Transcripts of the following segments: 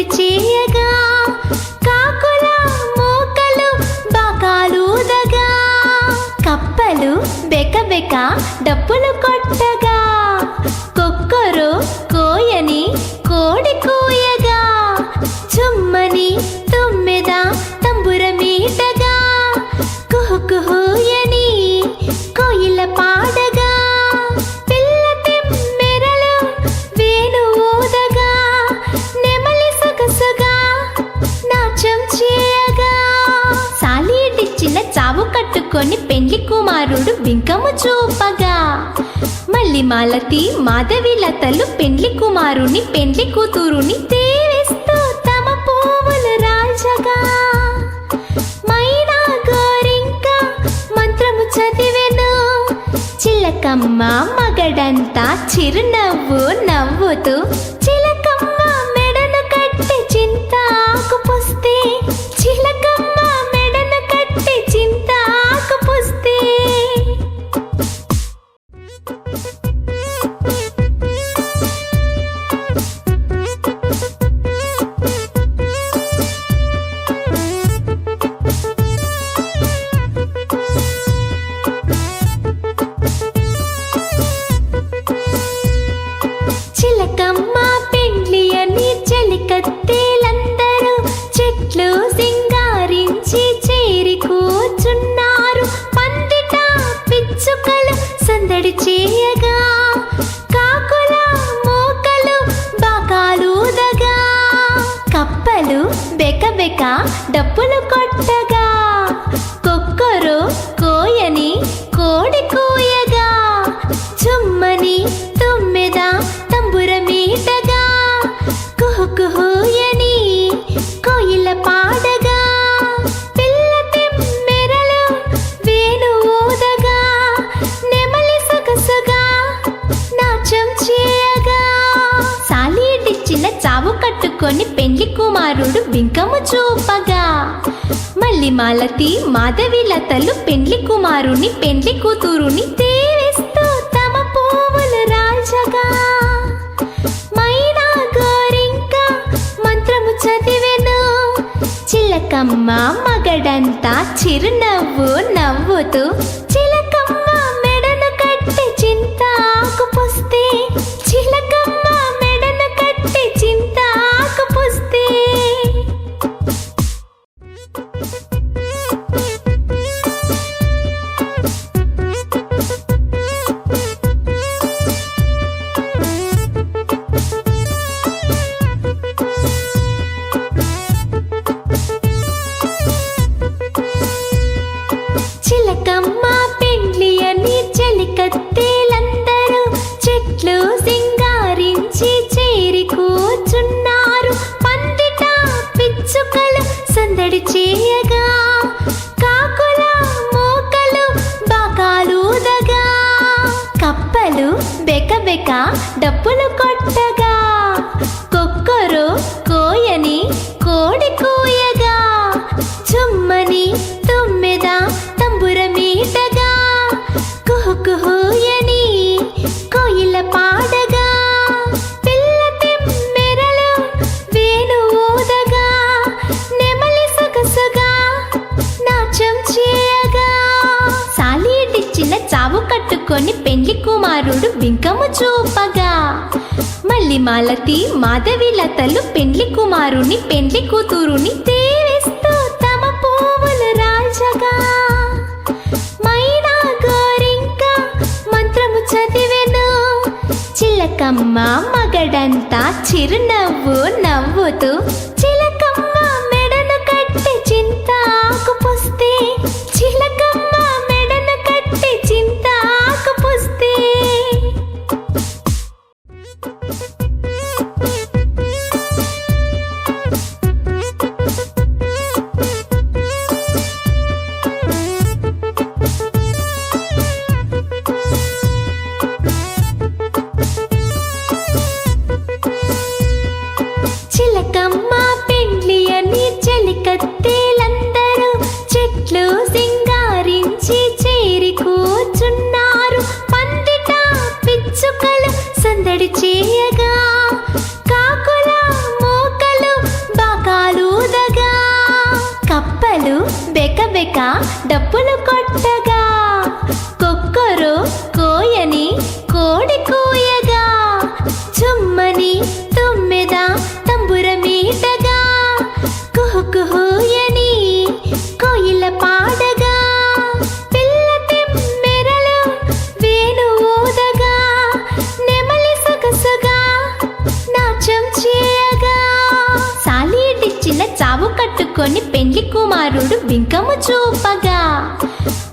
సందడి చేయగా కాకుల మోకలు బాకాలుదగా కప్పలు బెకబెక డప్పులు కొట్టగా కొక్కరు కోయని కోడి కూయగా చుమ్మని తుమ్మెద తంబురమీటగా కుహుకుహూయని కోయిల పాడగా పిల్ల తెమ్మెరలు వేణు ఊదగా నెమలి సొగసుగా నాట్యం చేయగా సాలీడిచ్చిన చావు కట్టుకొని పెండ్లి కుమారుడు బింకము చూపగా మళ్ళీ మాలతి మాధవి లతలు పెండ్లి కుమారుని పెండ్లి కూతురుని దేవేస్తూ తమ పువ్వులు రాల్చగా మైనా గోరింక మంత్రము చదివెను చిలకమ్మ మగడంతా చిరునవ్వు నవ్వుతూ చిలకమ్మ మెడను కట్టి చింతాకు పుస్తే చిలకమ్మ మెడను కట్టి చింతాకు పుస్తే చిలకమ్మ పెండ్లి అని చెలికత్తేలందరూ చెట్లు సింగారించి చేరి కూర్చున్నారు పందిట పిచ్చుకలు సందడి చేయగా కాకుల మోకలు బాకాలుదగా కప్పలు బెకబెక డప్పులు కొట్టగా కొక్కరు కోయని కోడి కూయగా చుమ్మని తుమ్మెద తంబురమీటగా కుహుకుహూయని కోయిల పాడగా పిల్ల తెమ్మెరలు వేణు ఊదగా నెమలి సొగసుగా నాట్యం చేయగా సాలీడిచ్చిన చావు కట్టుకొని పెండ్లి కుమారుడు బింకము చూపగా మళ్ళీ మాలతి మాధవి లతలు పెండ్లి కుమారుని పెండ్లి కూతురుని దేవేస్తూ తమ పువ్వులు రాల్చగా మైనా గోరింక మంత్రము చదివెను చిలకమ్మ మగడంతా చిరునవ్వు నవ్వుతూ చిలకమ్మ మెడను కట్టి చింతాకు పుస్తే చిలకమ్మ మెడను కట్టి చింతాకు పుస్తే చిలకమ్మ పెండ్లి అని చెలికత్తేలందరూ చెట్లు సింగారించి చేరి కూర్చున్నారు పందిట పిచ్చుకలు సందడి చేయగా కాకుల మోకలు బాకాలుదగా కప్పలు బెకబెక డప్పులు కొట్టగా కొక్కరు కోయని కోడి కూయగా చుమ్మని తుమ్మెద తంబురమీటగా కుహుకుహూయని కోయిల పాడగా పిల్ల తెమ్మెరలు వేణు ఊదగా నెమలి సొగసుగా నాట్యం చేయగా సాలీడిచ్చిన చావు కట్టుకొని పెండ్లి కుమారుడు బింకము చూపగా మళ్ళీ మాలతి మాధవి లతలు పెండ్లి కుమారుని పెండ్లి కూతురుని దేవేస్తూ తమ పువ్వులు రాల్చగా మైనా గోరింక మంత్రము చదివెను చిలకమ్మ మగడంతా చిరునవ్వు నవ్వుతూ చిలకమ్మ మెడను కట్టి చింతాకు పుస్తే చిలకమ్మ మెడను కట్టి చింతాకు పుస్తే చిలకమ్మ పెండ్లి అని చెలికత్తేలందరూ చెట్లు సింగారించి చేరి కూర్చున్నారు పందిట పిచ్చుకలు సందడి చేయగా కాకుల మోకలు బెక డప్పులు కొట్టగా, కొక్కరు కోయని కోడి కూయగా, చుమ్మని తుమ్మెద తంబురమీటగా, కుహు కుహుయని కోయిల పాడగా, పిల్ల తెమ్మెరలు వేణు ఊదగా, నెమలి సొగసుగా నాట్యం చేయగా, సాలీడిచ్చిన చావు కట్టుకొని పెండ్లి కుమారుడు బింకము చూపగా,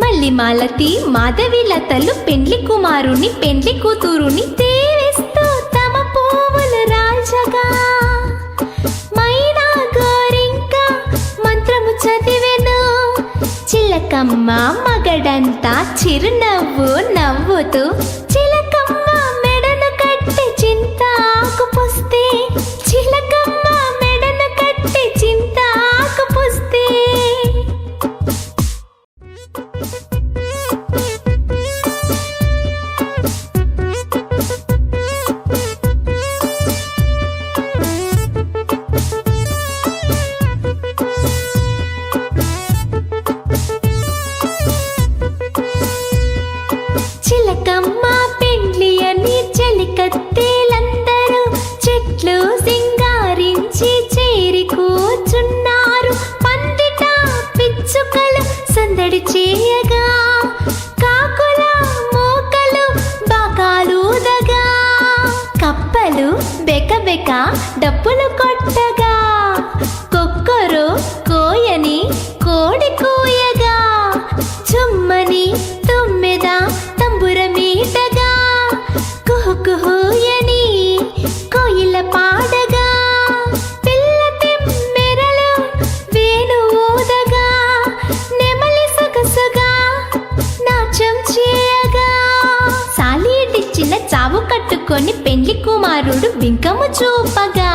మల్లి మాలతి మాధవిలతలు పెండ్లి కుమారుని పెండ్లి కూతురుని తేవేస్తూ తమ పువ్వులు రాల్చగా, మైనా గోరింక మంత్రము చదివెను, చిలకమ్మ మగడంతా చిరునవ్వు నవ్వుతూ, చిలకమ్మ మెడను కట్టి చింతాకు పుస్తే, చిలకమ్మ మెడను కట్టి చింతాకు పుస్తే. చిలకమ్మ పెండ్లి అని చెలికత్తేలందరూ చెట్లు సింగారించి చేరి కూర్చున్నారు, పందిట పిచ్చుకలు సందడి చేయగా, కాకుల మూకలు బాకాలూదగా, కప్పలు బెక బెక డప్పులు కొట్టగా, కొక్కరు కోయని కోడి కూయగా, చుమ్మని తుమ్మెద తంబురమీటగా, కుహు కుహుయని కోయిల పాడగా, పిల్ల తెమ్మెరలు వేణు ఊదగా, నెమలి సొగసుగా నాట్యం చేయగా, సాలీడిచ్చిన చావు కట్టుకొని పెండ్లి కుమారుడు బింకము చూపగా,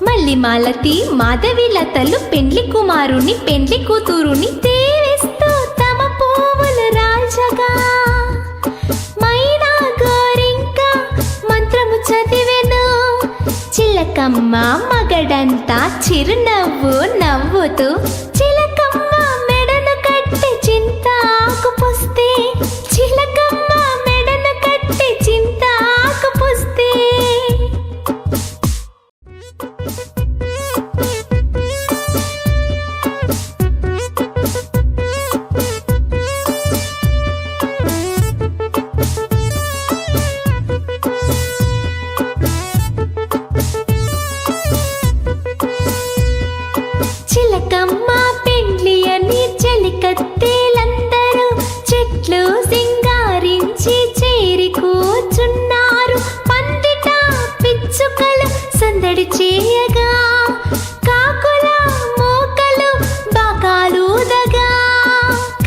మల్లి మాలతి మాధవిలతలు పెండ్లి కుమారుని పెండ్లి కూతురుని తేవేస్తూ తమ పువ్వులు రాల్చగా, మైనా గోరింక మంత్రము చదివెను, చిలకమ్మ మగడంతా చిరునవ్వు నవ్వుతూ, చిలకమ్మ మెడను కట్టి చింతాకు పుస్తే, చిలకమ్మ మెడను కట్టి చింతాకు పుస్తే. చిలకమ్మ పెండ్లి అని చెలికత్తేలందరూ చెట్లు సింగారించి చేరి కూర్చున్నారు, పందిట పిచ్చుకలు సందడి చేయగా, కాకుల మూకలు బాకాలూదగా,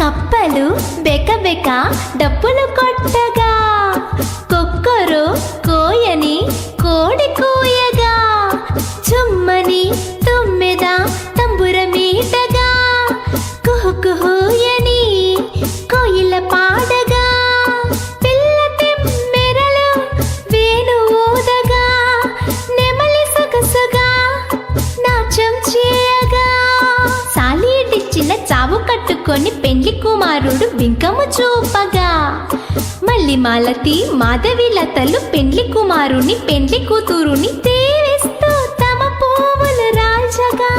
కప్పలు బెక బెక డప్పులు కొట్టగా, కొక్కరు కోయని కోడి కూయగా, చుమ్మని తుమ్మెద తంబురమీటగా, కుహు కుహుయని కోయిల పాడగా, పిల్ల తెమ్మెరలు వేణు ఊదగా, నెమలి సొగసుగా నాట్యం చేయగా, సాలీడిచ్చిన చావు కట్టుకొని పెండ్లి కుమారుడు బింకము చూపగా, మల్లి మాలతి మాధవిలతలు పెండ్లి కుమారుని పెండ్లి కూతురుని తేవేస్తూ తమ పువ్వులు రాల్చగా,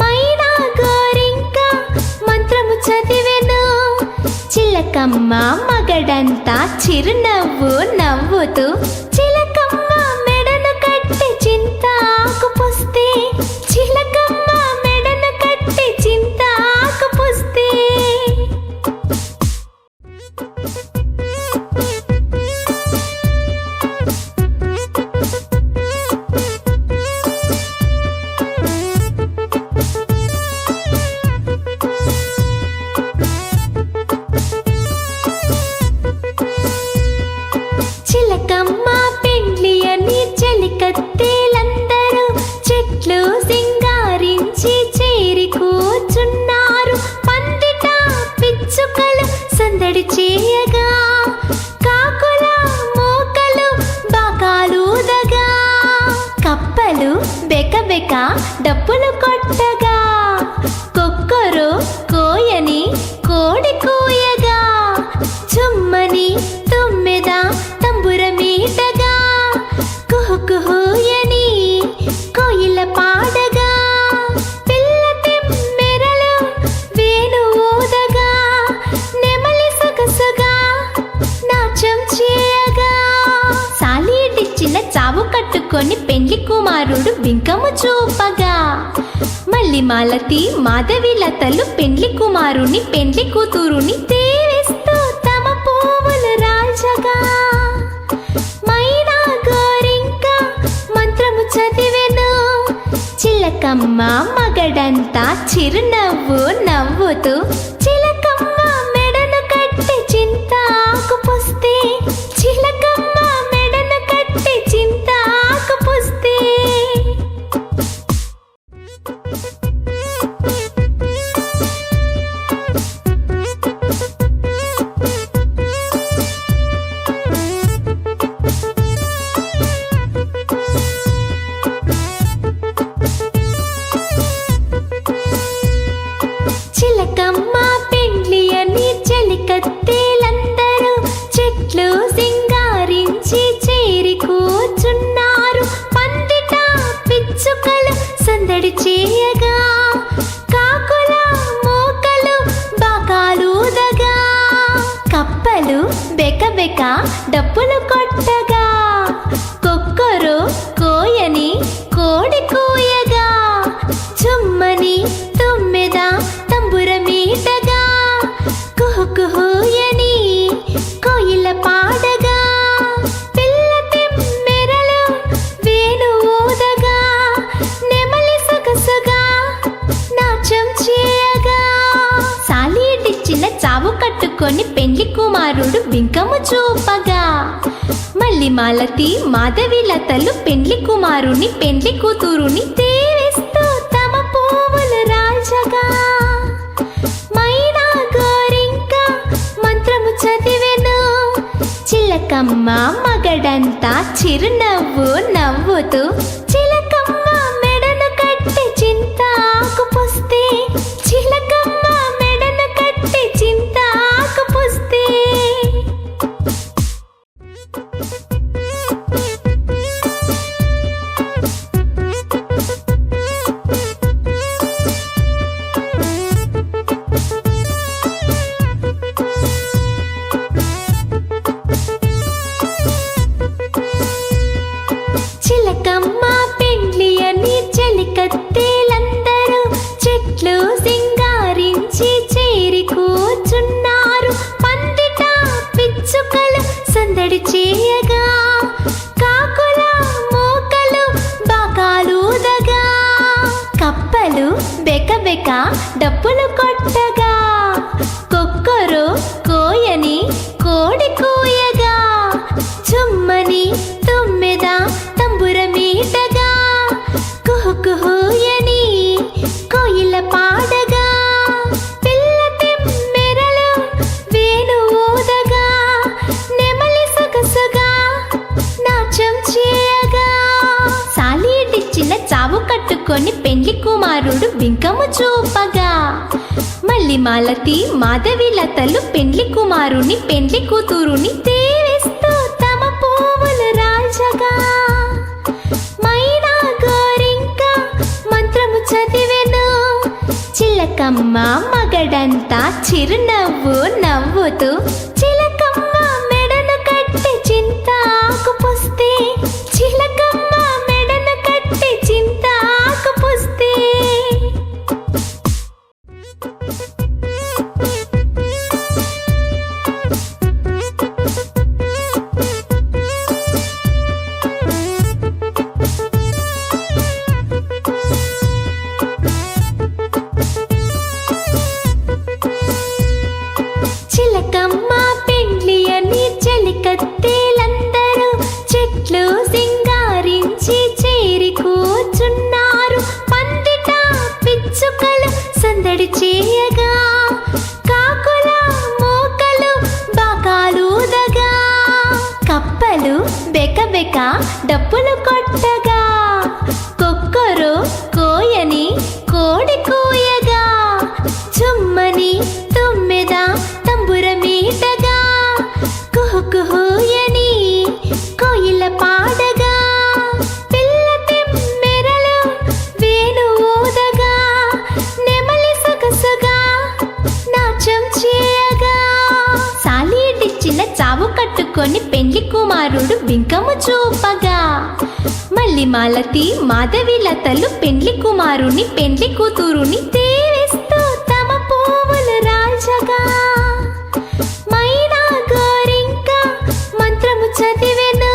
మైనా గోరింక మంత్రము చదివెను, చిలకమ్మ మగడంతా చిరునవ్వు నవ్వుతూ, చిలకమ్మ మెడను కట్టి చింతాకు పుస్తే, చిలకమ్మ మెడను కట్టి చింతాకు పుస్తే. చిలకమ్మ బెకబెక డప్పులు కొట్టగా, కొక్కరు కోయని కోడి కూయగా, చుమ్మని తుమ్మెద తంబురమీటగా, కుహుకుహూయని కోయిల పాడగా, పిల్ల తెమ్మెరలు వేణు ఊదగా, నెమలి సొగసుగా నాట్యం చేయగా, సాలీడిచ్చిన చావు కట్టుకొని పెండ్లి కుమారుడు బింకము చూపగా, మల్లి మాలతి మాధవి లతలు పెండ్లి కుమారుని పెండ్లి కూతురుని దేవేస్తూ తమ పువ్వులు రాల్చగా, మైనా గోరింక మంత్రము చదివెను, చిలకమ్మ మగడంతా చిరునవ్వు నవ్వుతూ, చిలకమ్మ మెడను కట్టి చింతాకు పుస్తే, చిలకమ్మ మెడను కట్టి చింతాకు పుస్తే. చిలకమ్మ పెండ్లి అని చెలికత్తేలందరూ చెట్లు సింగారించి చేరి కూర్చున్నారు, పందిట పిచ్చుకలు సందడి చేయగా, కాకుల మూకలు బాకాలూదగా, కప్పలు బెకబెక డప్పులు కొట్టగా, కొక్కరు కోయని కోడి కూయగా, చుమ్మని తుమ్మెద తంబురమీటగా, కుహుకుహూయని కోయిల పాడగా, పిల్ల తెమ్మెరలు వేణు ఊదగా, నెమలి సొగసుగా నాట్యం చేయగా, సాలీడిచ్చిన చావు కట్టుకొని పెండ్లి కుమారుడు బింకము చూపగా, మల్లి మాలతి మాధవి లతలు పెండ్లి కుమారుని పెండ్లి కూతురుని దేవేస్తూ తమ పువ్వులు రాల్చగా, మైనా గోరింక మంత్రము చదివెను, చిలకమ్మ మగడంతా చిరునవ్వు నవ్వుతూ, చిలకమ్మ మెడను కట్టి చింతాకు పుస్తే, చిలకమ్మ మెడను కట్టి చింతాకు పుస్తే. చిలకమ్మ పెండ్లి అని చెలికత్తేలందరూ చెట్లు సింగారించి చేరి కూర్చున్నారు, పందిట పిచ్చుకలు సందడి చేయగా, కాకుల మూకలు బాకాలూదగా, కప్పలు బెకబెక డప్పులు కొట్టగా, కొక్కరు కోయని కోడి కూయగా, చుమ్మని తుమ్మెద తంబురమీటగా, కుహుకుహూయని కోయిల పాడగా, పిల్ల తెమ్మెరలు వేణు ఊదగా, నెమలి సొగసుగా నాట్యం చేయగా, సాలీడిచ్చిన చావు కట్టుకొని పెండ్లి కుమారుడు బింకము చూపగా, మల్లి మాలతి మాధవి లతలు పెండ్లి కుమారుని పెండ్లి కూతురుని దేవేస్తూ తమ పువ్వులు రాల్చగా, మైనా గోరింక మంత్రము చదివెను, చిలకమ్మ మగడంతా చిరునవ్వు నవ్వుతూ, చిలకమ్మ మెడను కట్టి చింతాకు పుస్తే, చిలకమ్మ మెడను కట్టి చింతాకు పుస్తే. చిలకమ్మ పెండ్లి అని చెలికత్తేలందరూ చెట్లు సింగారించి చేరి కూర్చున్నారు, పందిట పిచ్చుకలు సందడి చేయగా, కాకుల మూకలు బాకాలూదగా, కప్పలు బెకబెక డప్పులు కొట్టగా, కొక్క మీద తంబురమీటగా కుహు కుహుయని కోయిల పాడగా పిల్ల తెమ్మెరలు వేణు ఊదగా నెమలి సొగసుగా నాట్యం చేయగా సాలీడిచ్చిన చావు కట్టుకొని పెండ్లి కుమారుడు బింకము చూపగా మళ్ళీ మాలతి మాధవిలతలు పెండ్లి కుమారుని పెండ్లి కూతురుని దేవేస్తూ తమ పువ్వులు రాల్చగా మైనా గోరింక మంత్రము చదివెను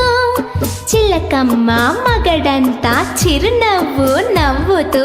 చిలకమ్మ మగడంతా చిరునవ్వు నవ్వుతూ